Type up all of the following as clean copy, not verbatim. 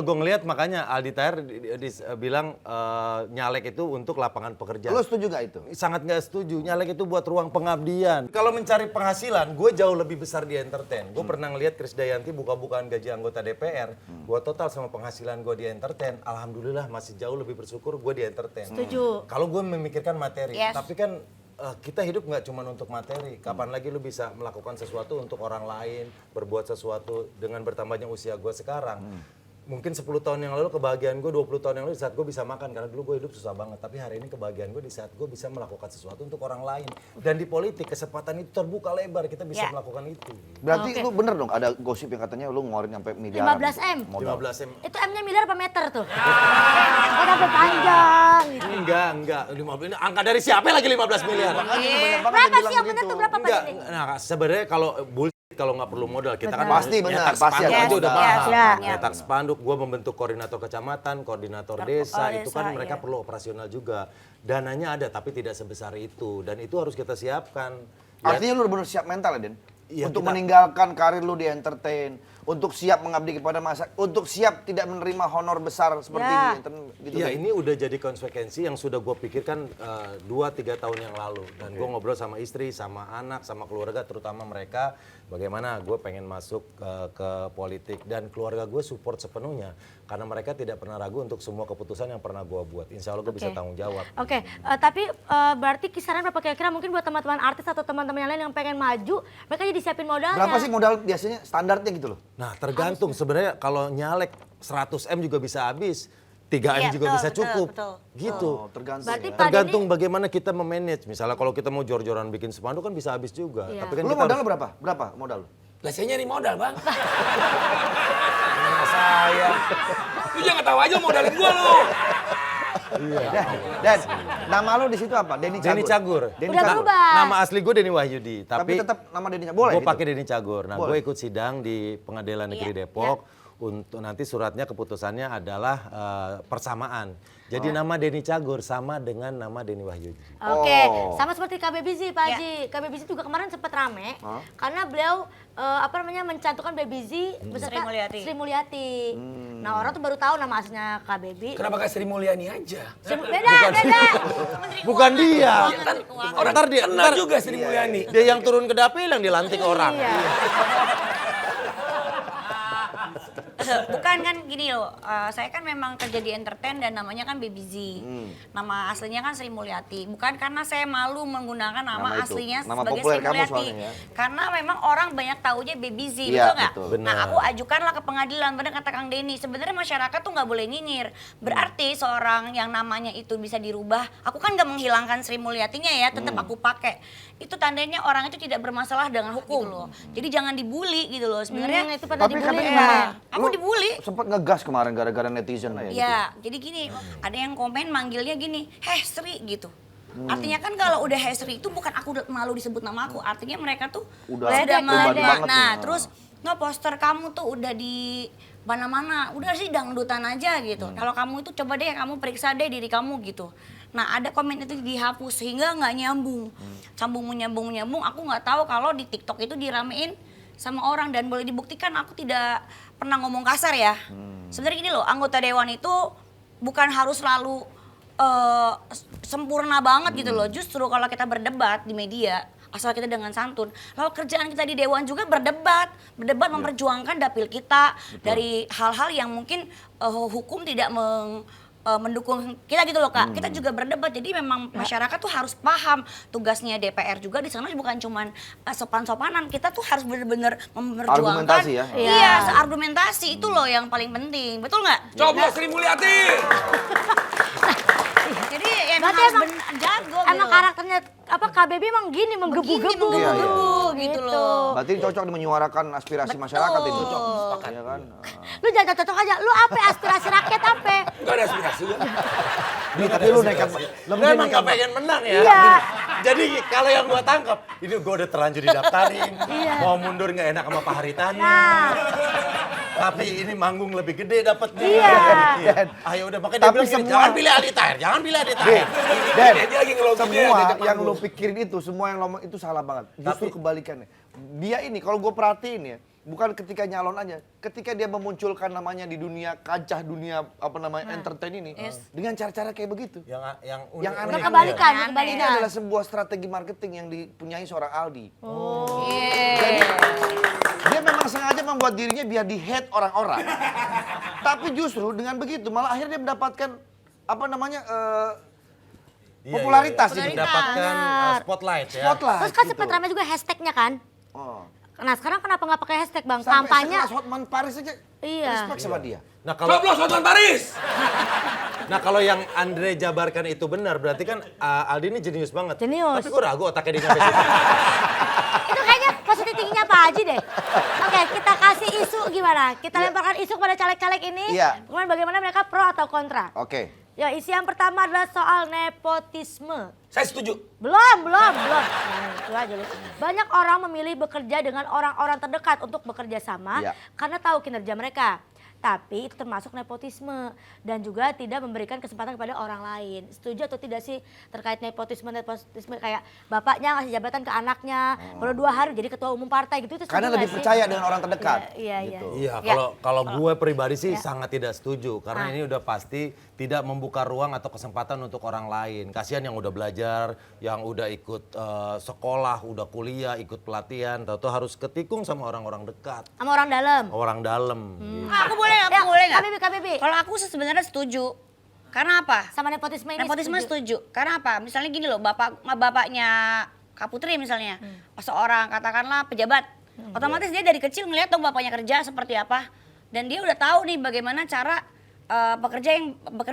kalau gue ngelihat makanya Aldi Taher bilang nyalek itu untuk lapangan pekerjaan. Lo setuju gak itu? Sangat nggak setuju. Nyalek itu buat ruang pengabdian. Kalau mencari penghasilan, gue jauh lebih besar di entertain. Gue pernah ngelihat Krisdayanti buka-bukaan gaji anggota DPR. Gue total sama penghasilan gue di entertain. Alhamdulillah masih jauh lebih bersyukur gue di entertain. Setuju. Kalau gue memikirkan materi, Yes. tapi kan kita hidup nggak cuma untuk materi. Kapan lagi lu bisa melakukan sesuatu untuk orang lain, berbuat sesuatu dengan bertambahnya usia gue sekarang. Mungkin 10 tahun yang lalu kebahagiaan gue, 20 tahun yang lalu di saat gue bisa makan. Karena dulu gue hidup susah banget. Tapi hari ini kebahagiaan gue di saat gue bisa melakukan sesuatu untuk orang lain. Dan di politik kesempatan itu terbuka lebar, kita bisa melakukan itu. Berarti lu bener dong ada gosip yang katanya lu ngeluarin sampai miliaran. 15 M. Modal. 15 M. Itu M-nya miliar apa meter tuh? Oh, sampai panjang gitu. Enggak. 15, angka dari siapa lagi 15 miliar? Berapa sih yang bener tuh? Berapa Pak Enggak, Dini? nah sebenarnya kalau nggak perlu modal kita kan Pasti benar, nyetak pasti spanduk ada aja udah modal. mahal. Iya. Nyetak spanduk, gue membentuk koordinator kecamatan, koordinator desa, itu kan desa, mereka iya. perlu operasional juga. Dananya ada tapi tidak sebesar itu dan itu harus kita siapkan. Artinya lu bener siap mental ya, Den? Iya, untuk kita- meninggalkan karir lu di entertain, untuk siap mengabdi kepada masyarakat, untuk siap tidak menerima honor besar seperti Ya. gitu. Iya kan? ini udah jadi konsekuensi yang sudah gue pikirkan 2-3 tahun yang lalu. Dan gue ngobrol sama istri, sama anak, sama keluarga terutama mereka. Bagaimana gue pengen masuk ke politik. Dan keluarga gue support sepenuhnya. Karena mereka tidak pernah ragu untuk semua keputusan yang pernah gue buat. Insya Allah gue bisa Oke. tanggung jawab. Oke, tapi berarti kisaran berapa kira-kira mungkin buat teman-teman artis atau teman-teman yang lain yang pengen maju, mereka jadi siapin modalnya. Berapa sih modal biasanya standarnya gitu loh? Nah tergantung sebenarnya kalau nyalek 100 M juga bisa habis. 3 M Iya, juga betul, bisa betul, cukup. betul. Gitu. Oh, tergantung Berarti ya. Pak Tergantung bagaimana kita memanage. Misalnya kalau kita mau jor-joran bikin spanduk kan bisa habis juga. Iya. Tapi kan Lu kita modal harus- berapa? Berapa modal lu? Lah saya nyari modal, Bang. saya. Lu jangan tahu aja modalin gua lu. Dan nama lu di situ apa? Denny Cagur. Denny Cagur. Denny Udah Cagur. berubah. Nama asli gue Denny Wahyudi. Tapi tetap nama Denny Cagur. Boleh gue gitu? pakai Denny Cagur. Nah, Boleh. gue ikut sidang di Pengadilan Negeri Depok. Untuk nanti suratnya keputusannya adalah persamaan. Jadi nama Denny Cagur sama dengan nama Denny Wahyudi. Oke, Oh. sama seperti KB Bizi, Pak Ya. Haji. KB Bizi juga kemarin sempat rame karena beliau mencantumkan Baby Z beserta Sri Mulyati. Sri Mulyati. Nah, orang tuh baru tahu nama aslinya KBB. Kenapa gak Sri Mulyani aja? Beda. Bukan dia. Iya kan Orang ntar dia, kenal juga Sri Mulyani. dia yang turun ke dapil yang dilantik orang. Iya. Bukan kan gini loh, saya kan memang kerja di entertain dan namanya kan Baby Z. Nama aslinya kan Sri Mulyati. Bukan karena saya malu menggunakan nama Nama itu. aslinya Nama sebagai populer Sri kamu Mulyati. soalnya ya. Karena memang orang banyak taunya Baby Z, Iya, betul nggak? betul. Nah Benar. aku ajukanlah ke pengadilan, benar kata Kang Denny. Sebenarnya masyarakat tuh nggak boleh nyinyir. Berarti seorang yang namanya itu bisa dirubah. Aku kan nggak menghilangkan Sri Mulyatinya ya, tetap aku pakai. Itu tandanya orang itu tidak bermasalah dengan hukum loh. Jadi jangan dibully gitu loh. Sebenarnya Itu pada Tapi dibully katanya ya. memang Aku lu dibully. Sempet ngegas kemarin gara-gara netizen lah ya. Gitu. Ya, jadi gini, ada yang komen manggilnya gini, "Heh Sri" gitu. Artinya kan kalau udah Heh Sri itu bukan aku malu disebut nama aku, artinya mereka tuh Udah sudah pribadi meledek. banget Nah, nih. terus no poster kamu tuh udah di mana-mana, udah sih dangdutan aja gitu. Kalau kamu itu coba deh kamu periksa deh diri kamu gitu. Nah ada komen itu dihapus sehingga nggak nyambung, sambung menyambung, aku nggak tahu kalau di TikTok itu diramein sama orang dan boleh dibuktikan aku tidak pernah ngomong kasar ya. Sebenarnya gini loh, anggota dewan itu bukan harus selalu sempurna banget gitu loh. Justru kalau kita berdebat di media, asal kita dengan santun. Lalu kerjaan kita di dewan juga berdebat memperjuangkan dapil kita dari hal-hal yang mungkin hukum tidak mendukung kita gitu loh Kak. Kita juga berdebat. Jadi memang masyarakat tuh harus paham tugasnya DPR juga di sana bukan cuman sopan-sopanan. Kita tuh harus benar-benar memperjuangkan. Argumentasi ya? Iya, seargumentasi itu loh yang paling penting. Betul nggak? Coblos Sri Mulyati. Jadi emang Berarti harus emang- jago Emang gitu. karakternya KBB emang gini menggebu-gebu menggebu-gebu gitu loh. Berarti cocok menyuarakan aspirasi masyarakat ini. Betul. Iya kan? Lu jangan cocok aja. Lu apa aspirasi rakyat apa? Gak ada aspirasi gua. Nih, tapi lu nekat. Lu emang gak pengen menang ya? Iya. Jadi kalau yang gua tangkap, ini gua udah terlanjur didaftarin. Mau mundur gak enak sama Pak Haritanu. Nah. Tapi ini manggung lebih gede dapetnya. Iya. Ayo udah makanya dia Tapi bilang gini, semua- jangan pilih Aldi Taher, jangan pilih Aldi Taher. Dan Dia lagi ngeloginya semua diajak yang panggung. lu pikirin itu, semua yang lo itu salah banget. Justru kebalikannya. Dia ini kalau gue perhatiin ya, bukan ketika nyalon aja, ketika dia memunculkan namanya di dunia kancah dunia entertain ini dengan cara-cara kayak begitu. Yang Yang aneh. unik. Kebalikan, Ini kebalikan. adalah sebuah strategi marketing yang dipunyai seorang Aldi. Iya. Dia memang sengaja membuat dirinya biar di-hate orang-orang. Tapi justru dengan begitu malah akhirnya dia mendapatkan Iya, popularitas iya, ini. iya. Mendapatkan spotlight ya. Spotlight. Terus kan gitu. sempat ramai juga hashtagnya kan? Oh. Nah sekarang kenapa nggak pakai hashtag bang? Sampai Kampanye. sekelas Hotman Paris aja Iya. respect sama dia. Nah kalau Coblos Hotman Paris. yang Andre jabarkan itu benar, berarti kan Aldi ini jenius banget. Jenius. Tapi gue ragu otaknya dia nyampe situ. Itu kayaknya positif tingginya Pak Haji deh. Oke, kita kasih isu gimana? Kita lemparkan isu kepada caleg-caleg ini. Iya. Kemudian bagaimana mereka pro atau kontra? Oke. Ya, isu yang pertama adalah soal nepotisme. Saya setuju. Belum. Itu aja lu. Banyak orang memilih bekerja dengan orang-orang terdekat untuk bekerja sama Iya. karena tahu kinerja mereka. Tapi itu termasuk nepotisme dan juga tidak memberikan kesempatan kepada orang lain. Setuju atau tidak sih terkait nepotisme kayak bapaknya ngasih jabatan ke anaknya, baru 2 hari jadi ketua umum partai gitu, itu setuju Karena nggak lebih sih? percaya dengan orang terdekat. Iya. Gitu. Iya, Ya. kalau gue pribadi sih Ya. sangat tidak setuju karena ini udah pasti tidak membuka ruang atau kesempatan untuk orang lain. Kasihan yang udah belajar, yang udah ikut sekolah, udah kuliah, ikut pelatihan, tahu harus ketikung sama orang-orang dekat, Sama orang dalam. orang dalam. Aku boleh nggak? Ya, Aku boleh nggak? KBB. Kalau aku sih sebenarnya setuju. Karena apa? Sama nepotisme ini Nepotisme setuju. Karena apa? Misalnya gini loh, bapaknya Kak Putri misalnya, seorang katakanlah pejabat, otomatis dia dari kecil ngeliat dong bapaknya kerja seperti apa, dan dia udah tahu nih bagaimana cara bekerja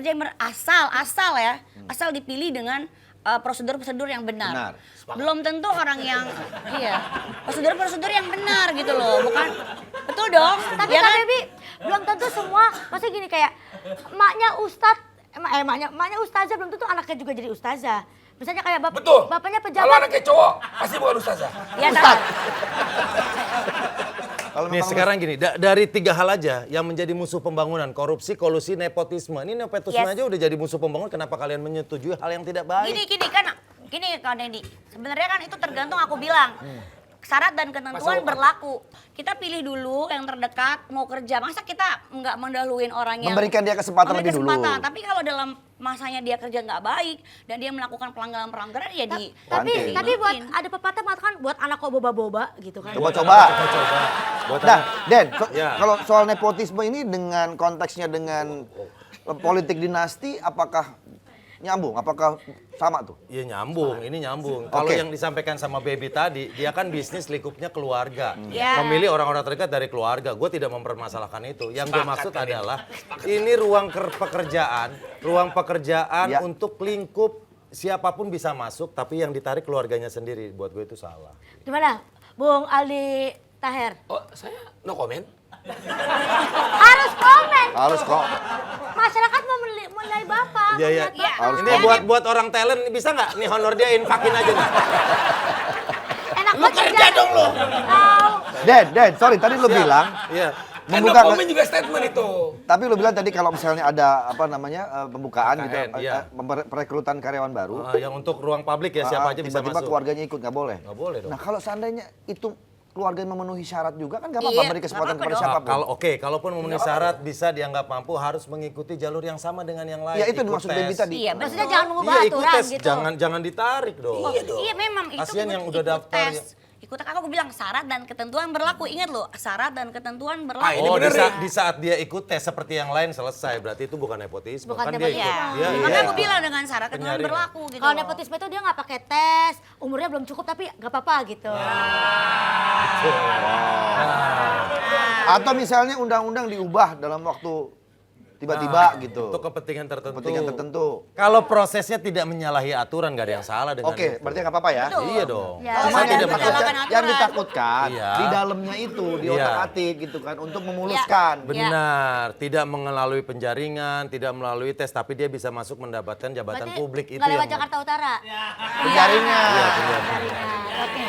yang asal ya, asal dipilih dengan prosedur-prosedur yang benar. Belum tentu orang yang prosedur-prosedur yang benar gitu loh, bukan betul dong. Tapi ya Kak kan? Bebi, belum tentu semua, maksudnya gini kayak emaknya ustazah belum tentu anaknya juga jadi ustazah. Misalnya kayak Betul. bapaknya Kalau pejabat. anaknya cowok, pasti bukan ustazah. Ya, Ustaz. Kalau Nih memang sekarang gini, dari 3 hal aja yang menjadi musuh pembangunan, korupsi, kolusi, nepotisme. Ini nepotisme Yes. aja udah jadi musuh pembangunan, kenapa kalian menyetujui hal yang tidak baik? Gini Kak Dedi, sebenarnya kan itu tergantung aku bilang. Syarat dan ketentuan berlaku. Kita pilih dulu yang terdekat mau kerja. Masa kita nggak mendahuluin orang yang Memberikan dia kesempatan memberi lebih dulu. kesempatan. Tapi kalau dalam masanya dia kerja nggak baik dan dia melakukan pelanggaran-pelanggaran ya di Tapi Ranting. buat ada pepatah mengatakan buat anak kok boba-boba gitu kan. Coba-coba. Buat Nah, Den, Ya. kalau soal nepotisme ini dengan konteksnya dengan politik dinasti, apakah nyambung? Apakah sama tuh? Iya nyambung, ini nyambung. Kalau Oke. yang disampaikan sama Baby tadi, dia kan bisnis lingkupnya keluarga. Ya. Memilih orang-orang terdekat dari keluarga. Gue tidak mempermasalahkan itu. Yang gue maksud adalah ini ruang pekerjaan Ya. untuk lingkup siapapun bisa masuk, tapi yang ditarik keluarganya sendiri. Buat gue itu salah. Gimana? Bung Aldi Taher. Oh, saya no comment. Harus komen. Harus kok. Masyarakat mau menilai Bapak. Iya, iya. melihat Bapak. Harus Ini buat orang talent bisa nggak nih honor dia infakin aja nih. Enak Lu banget kerja dong lu. Tahu. Den, sorry tadi lu bilang, Iya. Kan no membuka, comment juga statement itu. tapi lu bilang tadi kalau misalnya ada pembukaan gitu, KKN, iya. perekrutan karyawan baru, Yang untuk ruang publik ya siapa aja bisa tiba-tiba masuk. keluarganya ikut, nggak boleh. Nggak boleh dong. Nah kalau seandainya itu keluarga yang memenuhi syarat juga kan nggak apa-apa Iya, beri kesempatan nggak apa-apa kepada dong. siapapun. Kalaupun memenuhi syarat bisa dianggap mampu harus mengikuti jalur yang sama dengan yang lain. Ya itu Ikut dimaksud Baby tes. tadi. Iya, Maksudnya betul. jangan mengubah Iya ikut aturan tes, gitu. jangan ditarik dong. Iya memang itu Kasihan yang udah ikut daftar tes. ya. Ikut aku bilang syarat dan ketentuan berlaku. Ingat loh, syarat dan ketentuan berlaku. Ah, ini Oh, bener di saat dia ikut tes seperti yang lain selesai, berarti itu bukan nepotisme. Bukan Kan dia nepotisme. ikut. Ya, Dia, makanya iya. aku bilang dengan syarat ketentuan Penyaringan. berlaku gitu. Kalau loh. nepotisme itu dia nggak pakai tes, umurnya belum cukup tapi nggak apa-apa gitu. Atau misalnya undang-undang diubah dalam waktu tiba-tiba gitu. Untuk kepentingan tertentu. Kepentingan tertentu. Kalau prosesnya tidak menyalahi aturan, nggak ada yang salah dengan Oke, itu. berarti nggak apa-apa ya. Betul. Iya dong. Ya. Asal Cuma Asal tidak tidak menyalahi. menyalahi yang aturan. ditakutkan Iya. di dalamnya itu di Iya. otak-atik gitu kan untuk memuluskan. Benar, tidak melalui penjaringan, tidak melalui tes, tapi dia bisa masuk mendapatkan jabatan Berarti publik itu nggak lewat yang Jakarta Utara. Penjaringan. Jaringan. Oke.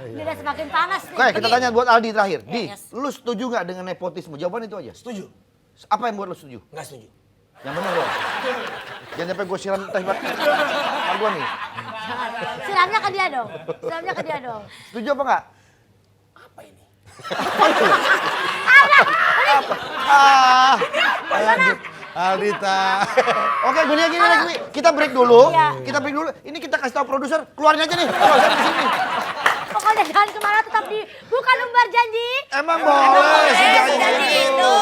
Ini udah semakin panas nih. Oke, kita tanya buat Aldi terakhir. Di, Yes. lu setuju nggak dengan nepotisme? Jawaban itu aja. Setuju? Apa yang buat lu setuju? Nggak setuju. Yang benar loh. Jangan sampai gue siram teh buat gua nih. Siramnya ke dia dong. Siramnya ke dia dong. Setuju apa nggak? Apa ini? Ah. Aldita. Oke, gini lagi. Kita break dulu. Iya. Kita break dulu. Ini kita kasih tahu produser, keluarin aja nih. Keluar di sini. Pokoknya jangan kemana, tetap di Bukan Umbar Janji. Emang boleh sejak Jadi itu. itu.